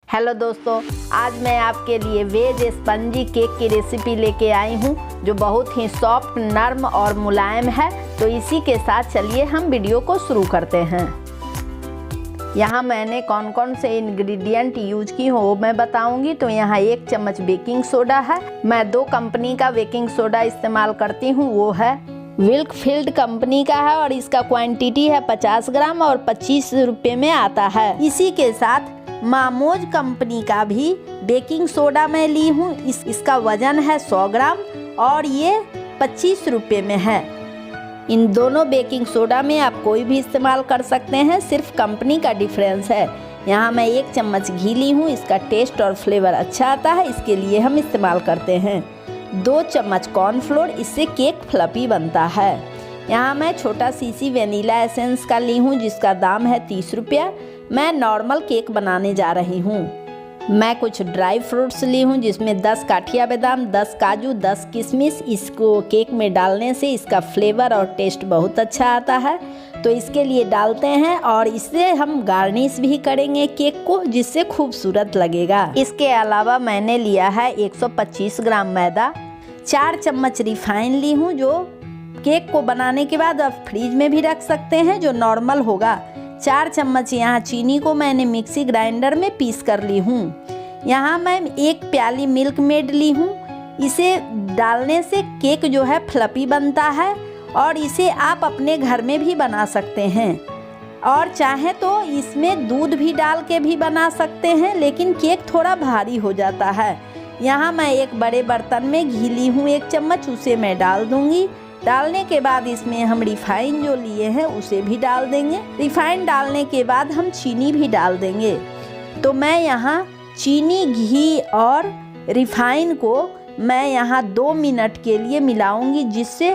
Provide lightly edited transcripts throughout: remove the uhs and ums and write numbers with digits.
Hello दोस्तों, आज मैं आपके लिए वेज स्पंजी केक की रेसिपी लेके आई हूँ जो बहुत ही सॉफ्ट, नर्म और मुलायम है। तो इसी के साथ चलिए हम वीडियो को शुरू करते हैं। यहाँ मैंने कौन कौन से इंग्रेडिएंट यूज की हो वो मैं बताऊंगी। तो यहाँ 1 चम्मच बेकिंग सोडा है। मैं 2 कंपनी का बेकिंग सोडा इस्तेमाल करती हूँ, वो है विल्कफील्ड कंपनी का है और इसका क्वांटिटी है 50 ग्राम और 25 रुपये में आता है। इसी के साथ मामोज कंपनी का भी बेकिंग सोडा मैं ली हूँ। इसका वजन है 100 ग्राम और ये 25 रुपये में है। इन दोनों बेकिंग सोडा में आप कोई भी इस्तेमाल कर सकते हैं, सिर्फ कंपनी का डिफरेंस है। यहाँ मैं 1 चम्मच घी ली हूँ। इसका टेस्ट और फ्लेवर अच्छा आता है, इसके लिए हम इस्तेमाल करते हैं। 2 चम्मच कॉर्नफ्लोर, इससे केक फ्लफी बनता है। यहाँ मैं छोटा सीसी वेनिला एसेंस का ली हूँ जिसका दाम है 30 रुपया। मैं नॉर्मल केक बनाने जा रही हूँ। मैं कुछ ड्राई फ्रूट्स ली हूँ जिसमें 10 काठिया बादाम, 10 काजू, 10 किशमिश। इसको केक में डालने से इसका फ्लेवर और टेस्ट बहुत अच्छा आता है, तो इसके लिए डालते हैं। और इससे हम गार्निश भी करेंगे केक को, जिससे खूबसूरत लगेगा। इसके अलावा मैंने लिया है 125 ग्राम मैदा, 4 चम्मच रिफाइन ली हूँ जो केक को बनाने के बाद आप फ्रिज में भी रख सकते हैं, जो नॉर्मल होगा। 4 चम्मच यहाँ चीनी को मैंने मिक्सी ग्राइंडर में पीस कर ली हूँ। यहाँ मैं 1 प्याली मिल्क मेड ली हूँ। इसे डालने से केक जो है फ्लफी बनता है और इसे आप अपने घर में भी बना सकते हैं। और चाहे तो इसमें दूध भी डाल के भी बना सकते हैं, लेकिन केक थोड़ा भारी हो जाता है। यहाँ मैं एक बड़े बर्तन में घी ली हूँ 1 चम्मच, उसे मैं डाल दूँगी। डालने के बाद इसमें हम रिफाइन जो लिए हैं उसे भी डाल देंगे। रिफाइन डालने के बाद हम चीनी भी डाल देंगे। तो मैं यहाँ चीनी, घी और रिफाइन को मैं यहाँ 2 मिनट के लिए मिलाऊंगी, जिससे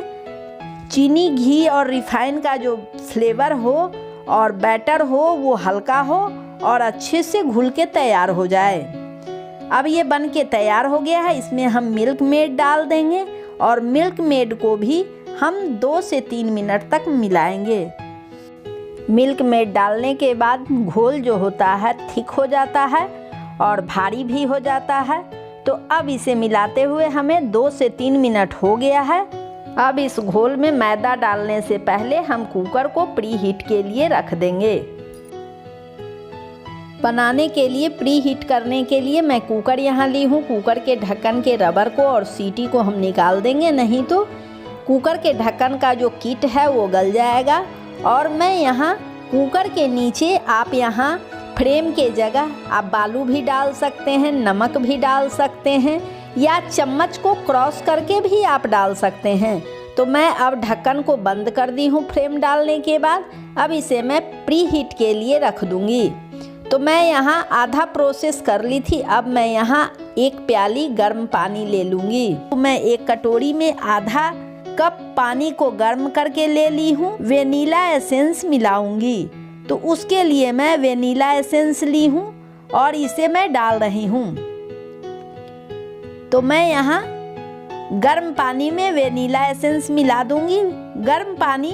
चीनी, घी और रिफाइन का जो फ्लेवर हो और बैटर हो वो हल्का हो और अच्छे से घुल के तैयार हो जाए। अब ये बन के तैयार हो गया है। इसमें हम मिल्क मेड डाल देंगे और मिल्क मेड को भी हम 2 से 3 मिनट तक मिलाएंगे। मिल्क मेड डालने के बाद घोल जो होता है थिक हो जाता है और भारी भी हो जाता है। तो अब इसे मिलाते हुए हमें 2 से 3 मिनट हो गया है। अब इस घोल में मैदा डालने से पहले हम कुकर को प्री हीट के लिए रख देंगे। बनाने के लिए प्री हीट करने के लिए मैं कुकर यहाँ ली हूँ। कुकर के ढक्कन के रबर को और सीटी को हम निकाल देंगे, नहीं तो कुकर के ढक्कन का जो किट है वो गल जाएगा। और मैं यहाँ कुकर के नीचे, आप यहाँ फ्रेम के जगह आप बालू भी डाल सकते हैं, नमक भी डाल सकते हैं, या चम्मच को क्रॉस करके भी आप डाल सकते हैं। तो मैं अब ढक्कन को बंद कर दी हूँ फ्रेम डालने के बाद। अब इसे मैं प्री हीट के लिए रख दूँगी। तो मैं यहाँ आधा प्रोसेस कर ली थी। अब मैं यहाँ 1 प्याली गर्म पानी ले लूँगी। तो मैं एक कटोरी में आधा कप पानी को गर्म करके ले ली हूँ। वेनिला एसेंस मिलाऊंगी, तो उसके लिए मैं वेनिला एसेंस ली हूँ और इसे मैं डाल रही हूँ। तो मैं यहाँ गर्म पानी में वेनिला एसेंस मिला दूँगी। गर्म पानी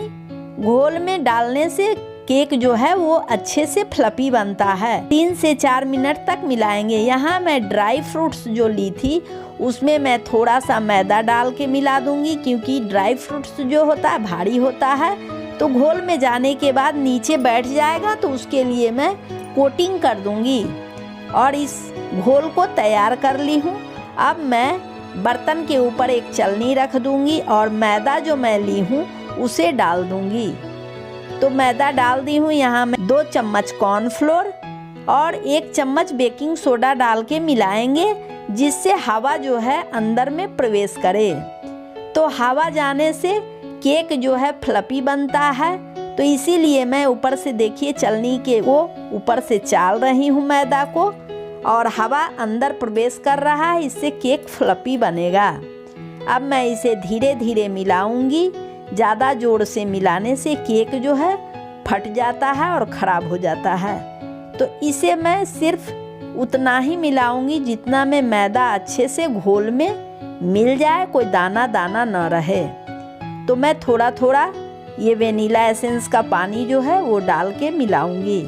घोल में डालने से केक जो है वो अच्छे से फ्लफी बनता है। 3 से 4 मिनट तक मिलाएंगे। यहाँ मैं ड्राई फ्रूट्स जो ली थी उसमें मैं थोड़ा सा मैदा डाल के मिला दूंगी, क्योंकि ड्राई फ्रूट्स जो होता है भारी होता है, तो घोल में जाने के बाद नीचे बैठ जाएगा। तो उसके लिए मैं कोटिंग कर दूंगी और इस घोल को तैयार कर ली हूँ। अब मैं बर्तन के ऊपर एक चलनी रख दूंगी और मैदा जो मैं ली हूँ उसे डाल दूंगी। तो मैदा डाल दी हूँ। यहाँ मैं 2 चम्मच कॉर्नफ्लोर और 1 चम्मच बेकिंग सोडा डाल के मिलाएंगे, जिससे हवा जो है अंदर में प्रवेश करे। तो हवा जाने से केक जो है फ्लफी बनता है। तो इसीलिए मैं ऊपर से, देखिए, चलनी के वो ऊपर से चाल रही हूँ मैदा को, और हवा अंदर प्रवेश कर रहा है, इससे केक फ्लफी बनेगा। अब मैं इसे धीरे धीरे मिलाऊंगी। ज़्यादा जोर से मिलाने से केक जो है फट जाता है और ख़राब हो जाता है। तो इसे मैं सिर्फ उतना ही मिलाऊंगी जितना में मैदा अच्छे से घोल में मिल जाए, कोई दाना दाना न रहे। तो मैं थोड़ा थोड़ा ये वेनिला एसेंस का पानी जो है वो डाल के मिलाऊंगी।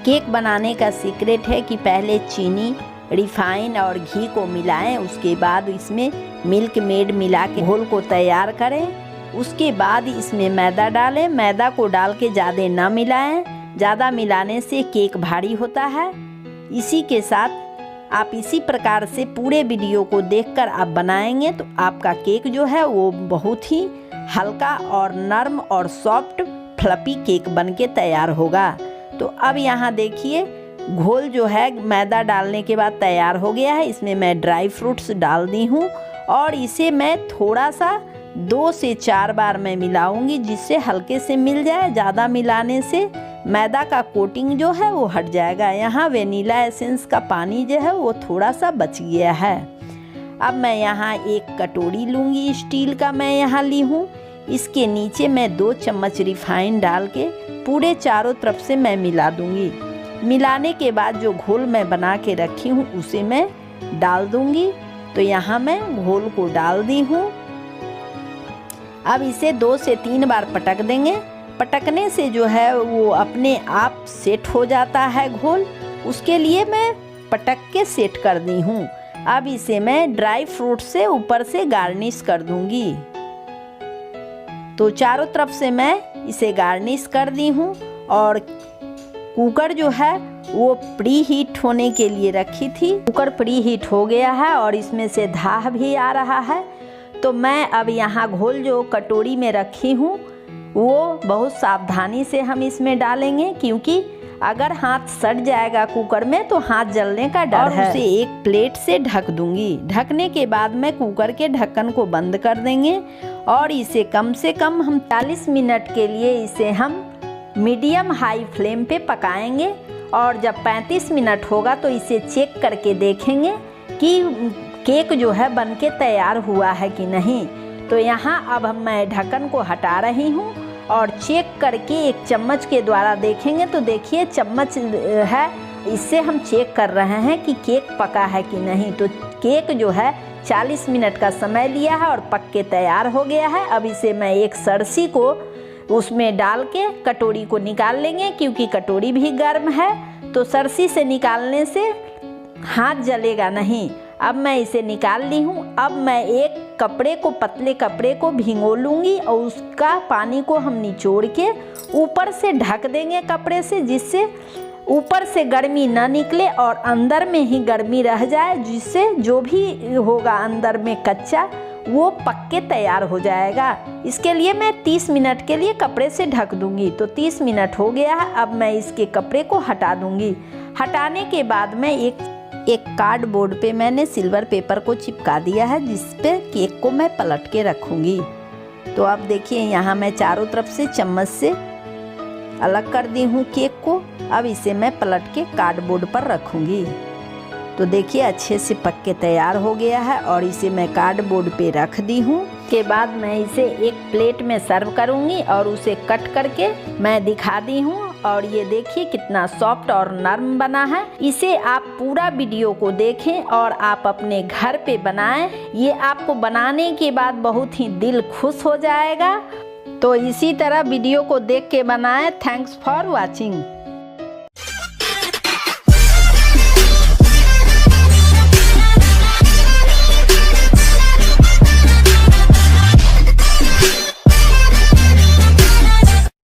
केक बनाने का सीक्रेट है कि पहले चीनी, रिफाइन और घी को मिलाएं, उसके बाद इसमें मिल्क मेड मिला के घोल को तैयार करें। उसके बाद इसमें मैदा डालें। मैदा को डाल के ज़्यादा ना मिलाएं, ज़्यादा मिलाने से केक भारी होता है। इसी के साथ आप इसी प्रकार से पूरे वीडियो को देखकर आप बनाएंगे तो आपका केक जो है वो बहुत ही हल्का और नरम और सॉफ्ट फ्लफी केक बनके तैयार होगा। तो अब यहाँ देखिए घोल जो है मैदा डालने के बाद तैयार हो गया है। इसमें मैं ड्राई फ्रूट्स डाल दी हूँ और इसे मैं थोड़ा सा 2 से 4 बार मैं मिलाऊंगी, जिससे हल्के से मिल जाए। ज़्यादा मिलाने से मैदा का कोटिंग जो है वो हट जाएगा। यहाँ वेनिला एसेंस का पानी जो है वो थोड़ा सा बच गया है। अब मैं यहाँ एक कटोरी लूँगी, स्टील का मैं यहाँ ली हूँ। इसके नीचे मैं 2 चम्मच रिफाइन डाल के पूरे चारों तरफ से मैं मिला दूँगी। मिलाने के बाद जो घोल मैं बना के रखी हूँ उसे मैं डाल दूँगी। तो यहाँ मैं घोल को डाल दी हूँ। अब इसे 2 से 3 बार पटक देंगे। पटकने से जो है वो अपने आप सेट हो जाता है घोल, उसके लिए मैं पटक के सेट कर दी हूँ। अब इसे मैं ड्राई फ्रूट से ऊपर से गार्निश कर दूँगी। तो चारों तरफ से मैं इसे गार्निश कर दी हूँ। और कुकर जो है वो प्री हीट होने के लिए रखी थी। कुकर प्री हीट हो गया है और इसमें से धाह भी आ रहा है। तो मैं अब यहाँ घोल जो कटोरी में रखी हूँ वो बहुत सावधानी से हम इसमें डालेंगे, क्योंकि अगर हाथ सट जाएगा कुकर में तो हाथ जलने का डर है। उसे एक प्लेट से ढक दूंगी। ढकने के बाद मैं कुकर के ढक्कन को बंद कर देंगे और इसे कम से कम हम 40 मिनट के लिए इसे हम मीडियम हाई फ्लेम पे पकाएंगे। और जब 35 मिनट होगा तो इसे चेक करके देखेंगे कि केक जो है बनके तैयार हुआ है कि नहीं। तो यहाँ अब मैं ढक्कन को हटा रही हूँ और चेक करके एक चम्मच के द्वारा देखेंगे। तो देखिए चम्मच है, इससे हम चेक कर रहे हैं कि केक पका है कि नहीं। तो केक जो है 40 मिनट का समय लिया है और पक के तैयार हो गया है। अब इसे मैं एक सरसी को उसमें डाल के कटोरी को निकाल लेंगे, क्योंकि कटोरी भी गर्म है। तो सरसी से निकालने से हाथ जलेगा नहीं। अब मैं इसे निकाल ली हूँ। अब मैं एक कपड़े को, पतले कपड़े को भिगो लूँगी और उसका पानी को हम निचोड़ के ऊपर से ढक देंगे कपड़े से, जिससे ऊपर से गर्मी ना निकले और अंदर में ही गर्मी रह जाए, जिससे जो भी होगा अंदर में कच्चा वो पक के तैयार हो जाएगा। इसके लिए मैं 30 मिनट के लिए कपड़े से ढक दूँगी। तो 30 मिनट हो गया है। अब मैं इसके कपड़े को हटा दूँगी। हटाने के बाद मैं एक कार्डबोर्ड पे मैंने सिल्वर पेपर को चिपका दिया है, जिस पे केक को मैं पलट के रखूँगी। तो अब देखिए यहाँ मैं चारों तरफ से चम्मच से अलग कर दी हूँ केक को। अब इसे मैं पलट के कार्डबोर्ड पर रखूँगी। तो देखिए अच्छे से पक के तैयार हो गया है और इसे मैं कार्डबोर्ड पे रख दी हूँ। के बाद मैं इसे एक प्लेट में सर्व करूँगी और उसे कट करके मैं दिखा दी हूँ। और ये देखिए कितना सॉफ्ट और नरम बना है। इसे आप पूरा वीडियो को देखें और आप अपने घर पे बनाएं। ये आपको बनाने के बाद बहुत ही दिल खुश हो जाएगा। तो इसी तरह वीडियो को देख के बनाएं। Thanks for watching.